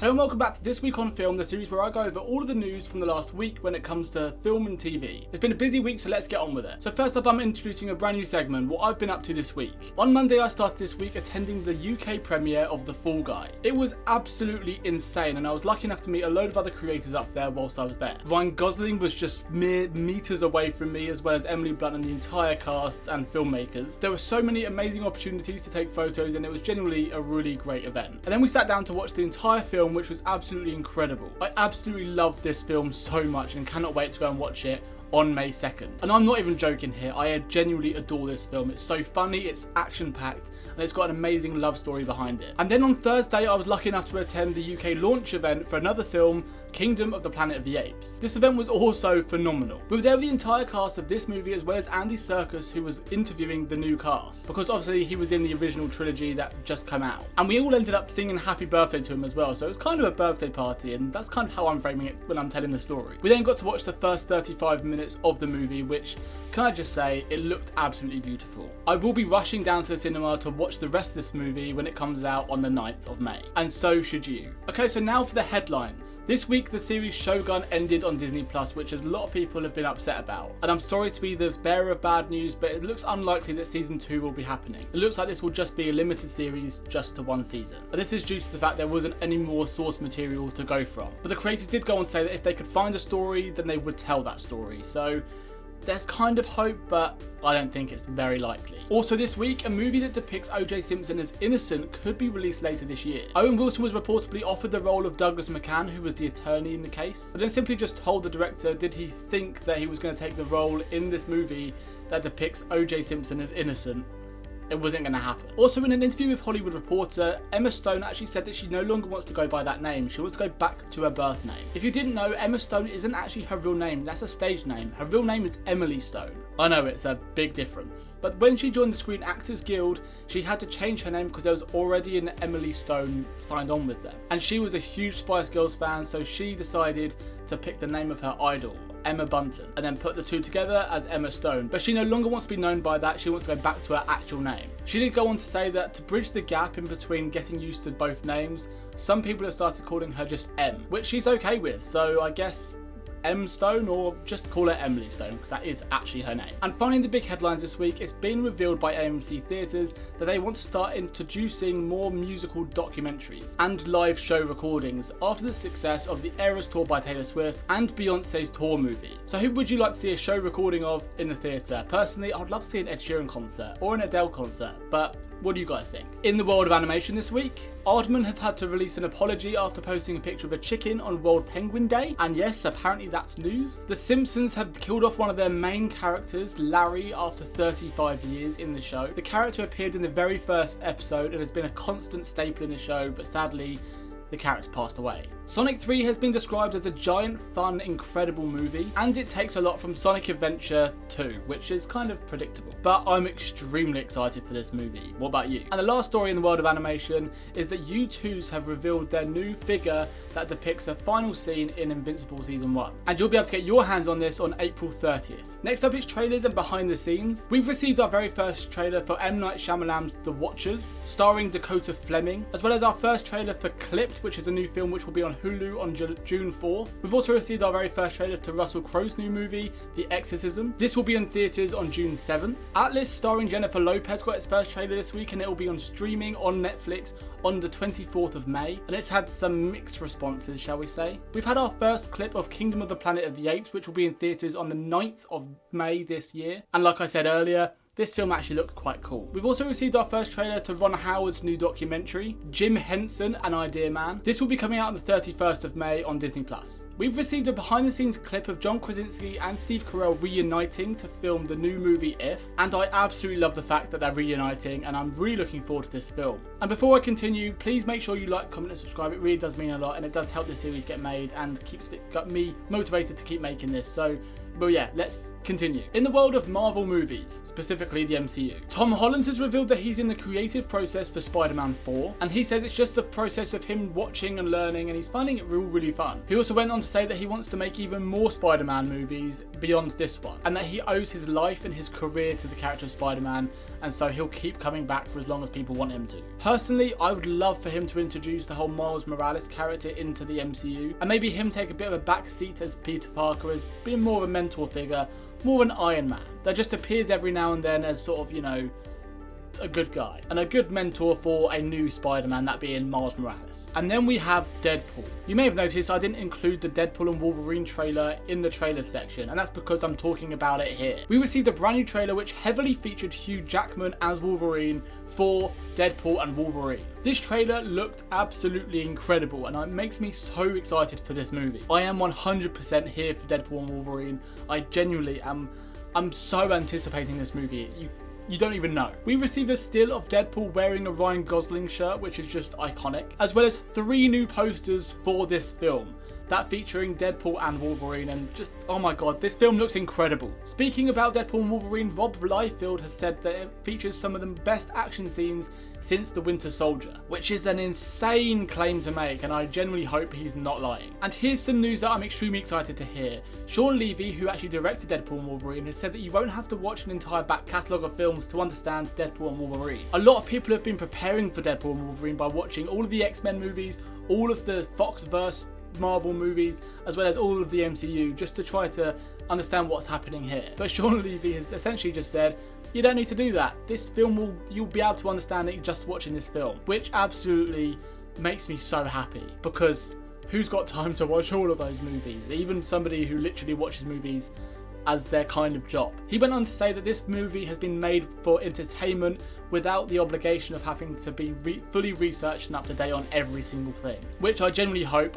Hello and welcome back to This Week on Film, the series where I go over all of the news from the last week when it comes to film and TV. It's been a busy week, so let's get on with it. So first up, I'm introducing a brand new segment, what I've been up to this week. On Monday, I started this week attending the UK premiere of The Fall Guy. It was absolutely insane, and I was lucky enough to meet a load of other creators up there whilst I was there. Ryan Gosling was just mere meters away from me, as well as Emily Blunt and the entire cast and filmmakers. There were so many amazing opportunities to take photos, and it was genuinely a really great event. And then we sat down to watch the entire film, which was absolutely incredible. I absolutely loved this film so much and cannot wait to go and watch it on May 2nd. And I'm not even joking here, I genuinely adore this film. It's so funny, it's action-packed, and it's got an amazing love story behind it. And then on Thursday, I was lucky enough to attend the UK launch event for another film, Kingdom of the Planet of the Apes. This event was also phenomenal. We were there with the entire cast of this movie, as well as Andy Serkis, who was interviewing the new cast, because obviously he was in the original trilogy that just came out. And we all ended up singing happy birthday to him as well, so it was kind of a birthday party, and that's kind of how I'm framing it when I'm telling the story. We then got to watch the first 35 minutes of the movie, which, can I just say, it looked absolutely beautiful. I will be rushing down to the cinema to watch the rest of this movie when it comes out on the 9th of May, and so should you. Okay, so now for the headlines. This week, the series Shogun ended on Disney+, which a lot of people have been upset about. And I'm sorry to be the bearer of bad news, but it looks unlikely that season 2 will be happening. It looks like this will just be a limited series just to one season. And this is due to the fact there wasn't any more source material to go from. But the creators did go on to say that if they could find a story, then they would tell that story. So there's kind of hope, but I don't think it's very likely. Also this week, a movie that depicts O.J. Simpson as innocent could be released later this year. Owen Wilson was reportedly offered the role of Douglas McCann, who was the attorney in the case, but then simply just told the director did he think that he was going to take the role in this movie that depicts O.J. Simpson as innocent. It wasn't going to happen. Also, in an interview with Hollywood Reporter, Emma Stone actually said that she no longer wants to go by that name. She wants to go back to her birth name. If you didn't know, Emma Stone isn't actually her real name. That's a stage name. Her real name is Emily Stone. I know, it's a big difference. But when she joined the Screen Actors Guild, she had to change her name because there was already an Emily Stone signed on with them. And she was a huge Spice Girls fan, so she decided to pick the name of her idol, Emma Bunton, and then put the two together as Emma Stone. But she no longer wants to be known by that, she wants to go back to her actual name. She did go on to say that to bridge the gap in between getting used to both names, some people have started calling her just M, which she's okay with, so I guess M Stone, or just call her Emily Stone, because that is actually her name. And finally, the big headlines this week, it's been revealed by AMC Theatres that they want to start introducing more musical documentaries and live show recordings after the success of the Eras Tour by Taylor Swift and Beyonce's tour movie. So who would you like to see a show recording of in the theatre? Personally, I'd love to see an Ed Sheeran concert or an Adele concert, but what do you guys think? In the world of animation this week, Aardman have had to release an apology after posting a picture of a chicken on World Penguin Day, and yes, apparently that's news. The Simpsons have killed off one of their main characters, Larry, after 35 years in the show. The character appeared in the very first episode and has been a constant staple in the show, but sadly, the character passed away. Sonic 3 has been described as a giant, fun, incredible movie, and it takes a lot from Sonic Adventure 2, which is kind of predictable. But I'm extremely excited for this movie. What about you? And the last story in the world of animation is that U2s have revealed their new figure that depicts the final scene in Invincible Season 1. And you'll be able to get your hands on this on April 30th. Next up is trailers and behind the scenes. We've received our very first trailer for M. Night Shyamalan's The Watchers, starring Dakota Fleming, as well as our first trailer for Clipped, which is a new film which will be on Hulu on June 4th. We've also received our very first trailer to Russell Crowe's new movie, The Exorcism. This will be in theatres on June 7th. Atlas, starring Jennifer Lopez, got its first trailer this week, and it will be on streaming on Netflix on the 24th of May, and it's had some mixed responses, shall we say. We've had our first clip of Kingdom of the Planet of the Apes, which will be in theatres on the 9th of May this year, and like I said earlier, this film actually looked quite cool. We've also received our first trailer to Ron Howard's new documentary, Jim Henson, An Idea Man. This will be coming out on the 31st of May on Disney+. We've received a behind-the-scenes clip of John Krasinski and Steve Carell reuniting to film the new movie If, and I absolutely love the fact that they're reuniting, and I'm really looking forward to this film. And before I continue, please make sure you like, comment and subscribe. It really does mean a lot, and it does help this series get made and keeps me motivated to keep making this. So But yeah, let's continue. In the world of Marvel movies, specifically the MCU, Tom Holland has revealed that he's in the creative process for Spider-Man 4, and he says it's just the process of him watching and learning, and he's finding it really fun. He also went on to say that he wants to make even more Spider-Man movies beyond this one, and that he owes his life and his career to the character of Spider-Man, and so he'll keep coming back for as long as people want him to. Personally, I would love for him to introduce the whole Miles Morales character into the MCU, and maybe him take a bit of a back seat as Peter Parker, as being more of a mentor figure, more of an Iron Man that just appears every now and then as sort of, you know, a good guy and a good mentor for a new Spider-Man, that being Miles Morales. And then we have Deadpool. You may have noticed I didn't include the Deadpool and Wolverine trailer in the trailer section, and that's because I'm talking about it here. We received a brand new trailer which heavily featured Hugh Jackman as Wolverine for Deadpool and Wolverine. This trailer looked absolutely incredible, and it makes me so excited for this movie. I am 100% here for Deadpool and Wolverine. I genuinely am. I'm so anticipating this movie. You don't even know. We received a still of Deadpool wearing a Ryan Gosling shirt, which is just iconic, as well as 3 new posters for this film, that featuring Deadpool and Wolverine, and just, oh my god, this film looks incredible. Speaking about Deadpool and Wolverine, Rob Liefeld has said that it features some of the best action scenes since The Winter Soldier, which is an insane claim to make, and I genuinely hope he's not lying. And here's some news that I'm extremely excited to hear. Sean Levy, who actually directed Deadpool and Wolverine, has said that you won't have to watch an entire back catalogue of films to understand Deadpool and Wolverine. A lot of people have been preparing for Deadpool and Wolverine by watching all of the X-Men movies, all of the Foxverse Marvel movies, as well as all of the MCU, just to try to understand what's happening here. But Sean Levy has essentially just said, you don't need to do that. This film you'll be able to understand it just watching this film, which absolutely makes me so happy, because who's got time to watch all of those movies? Even somebody who literally watches movies as their kind of job. He went on to say that this movie has been made for entertainment without the obligation of having to be fully researched and up to date on every single thing, which I genuinely hope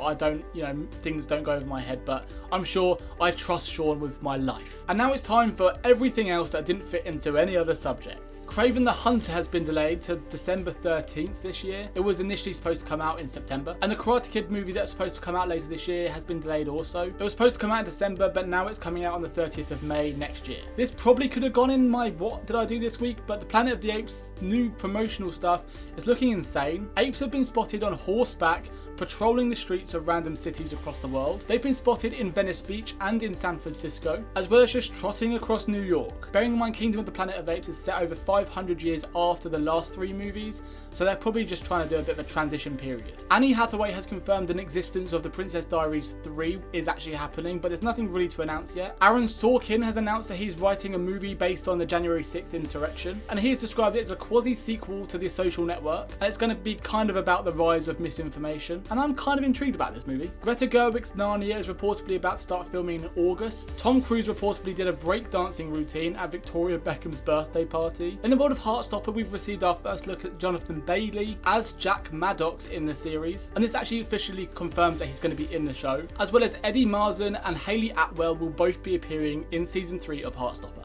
things don't go over my head, but I'm sure I trust Sean with my life. And now it's time for everything else that didn't fit into any other subject. Kraven the Hunter has been delayed to December 13th this year. It was initially supposed to come out in September. And the Karate Kid movie that's supposed to come out later this year has been delayed also. It was supposed to come out in December, but now it's coming out on the 30th of May next year. This probably could have gone in my what did I do this week, but the Planet of the Apes new promotional stuff is looking insane. Apes have been spotted on horseback patrolling the streets of random cities across the world. They've been spotted in Venice Beach and in San Francisco, as well as just trotting across New York. Bearing in mind Kingdom of the Planet of Apes is set over 500 years after the last 3 movies, so they're probably just trying to do a bit of a transition period. Annie Hathaway has confirmed an existence of The Princess Diaries 3 is actually happening, but there's nothing really to announce yet. Aaron Sorkin has announced that he's writing a movie based on the January 6th insurrection, and he has described it as a quasi-sequel to The Social Network, and it's going to be kind of about the rise of misinformation, and I'm kind of intrigued about this movie. Greta Gerwig's Narnia is reportedly about to start filming in August. Tom Cruise reportedly did a breakdancing routine at Victoria Beckham's birthday party. In the world of Heartstopper, we've received our first look at Jonathan Bailey as Jack Maddox in the series, and this actually officially confirms that he's going to be in the show, as well as Eddie Marsan and Hayley Atwell will both be appearing in season 3 of Heartstopper.